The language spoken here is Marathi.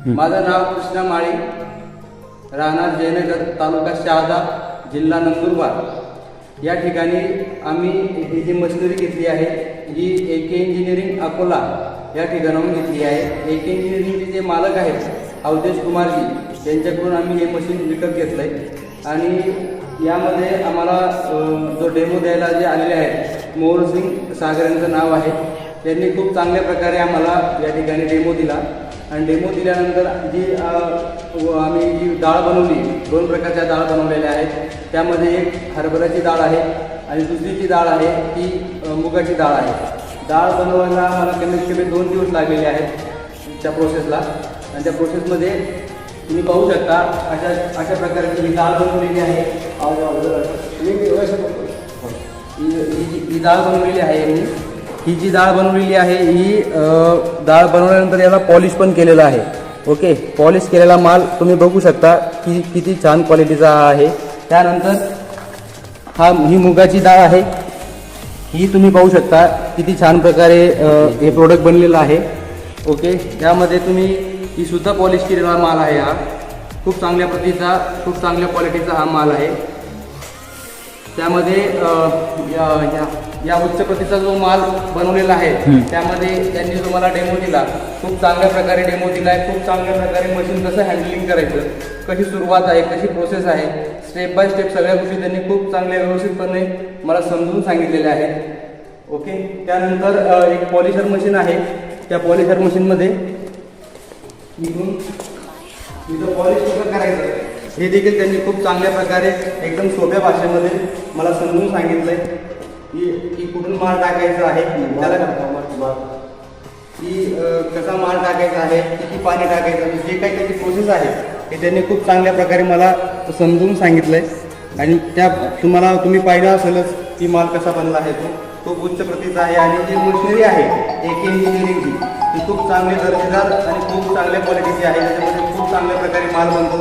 माझं नाव कृष्णा माळी, राहणार जयनगर, तालुका शहादा, जिल्हा नंदुरबार। या ठिकाणी आम्ही ही जी मशिनरी घेतली आहे ही AK इंजिनिअरिंग अकोला या ठिकाणाहून घेतली आहे। AK इंजिनिअरिंगचे जे मालक आहेत अवधेश कुमारजी यांच्याकडून आम्ही हे मशीन विकत घेतलं आहे। आणि यामध्ये आम्हाला जो डेमो द्यायला जे आलेले आहेत मोहरसिंग सागर यांचं नाव आहे, त्यांनी खूप चांगल्या प्रकारे आम्हाला या ठिकाणी डेमो दिला। आणि डेमो दिल्यानंतर आम्ही जी डाळ बनवली, 2 प्रकारच्या डाळ बनवलेल्या आहेत। त्यामध्ये एक हरभऱ्याची डाळ आहे आणि दुसरी जी डाळ आहे ती मुगाची डाळ आहे। डाळ बनवायला मला कमीत कमी 2 दिवस लागलेले आहेत त्या प्रोसेसला। आणि त्या प्रोसेसमध्ये तुम्ही पाहू शकता अशा प्रकारची ही डाळ बनवलेली आहे। ही डाळ बनवलेली आहे ही जी डाळ बनवलेली आहे ही डाळ बनवल्यानंतर याला पॉलिश पण केलेलं आहे। ओके, पॉलिश केलेला माल तुम्ही बघू शकता की किती छान क्वालिटीचा आहे। त्यानंतर ही मुगाची डाळ आहे, ही तुम्ही पाहू शकता किती छान प्रकारे हे प्रोडक्ट बनलेलं आहे। ओके, यामध्ये तुम्ही ही सुद्धा पॉलिश केलेला माल आहे। हा खूप चांगल्या प्रतीचा, खूप चांगल्या क्वालिटीचा हा माल आहे। त्यामध्ये या उच्च प्रतीचा जो माल बनवलेला आहे त्यामध्ये त्यांनी जो मला डेमो दिला, खूप चांगल्या प्रकारे डेमो दिला आहे। खूप चांगल्या प्रकारे मशीन कसं हँडलिंग करायचं, कशी सुरुवात आहे, कशी प्रोसेस आहे, स्टेप बाय स्टेप सगळ्या गोष्टी त्यांनी खूप चांगल्या व्यवस्थितपणे मला समजून सांगितलेल्या आहेत। ओके, त्यानंतर एक पॉलिशर मशीन आहे। त्या पॉलिशर मशीनमध्ये इथं पॉलिश कसं करायचं हे देखील त्यांनी खूप चांगल्या प्रकारे एकदम सोप्या भाषेमध्ये मला समजून सांगितलंय की कुठून माल टाकायचा आहे, त्याला की कसा माल टाकायचा आहे, किती पाणी टाकायचं, जे काही त्याची प्रोसेस आहे हे त्यांनी खूप चांगल्या प्रकारे मला समजून सांगितलंय। आणि तुम्ही पाहिलं असेलच की माल कसा बनला आहे, तो खूप उच्च प्रतीचा आहे। आणि जी मशिनरी आहे AK इंजिनिअरिंगची ती खूप चांगली दर्जेदार आणि खूप चांगल्या क्वालिटीची आहे। त्याच्यामध्ये खूप चांगल्या प्रकारे माल बनतो।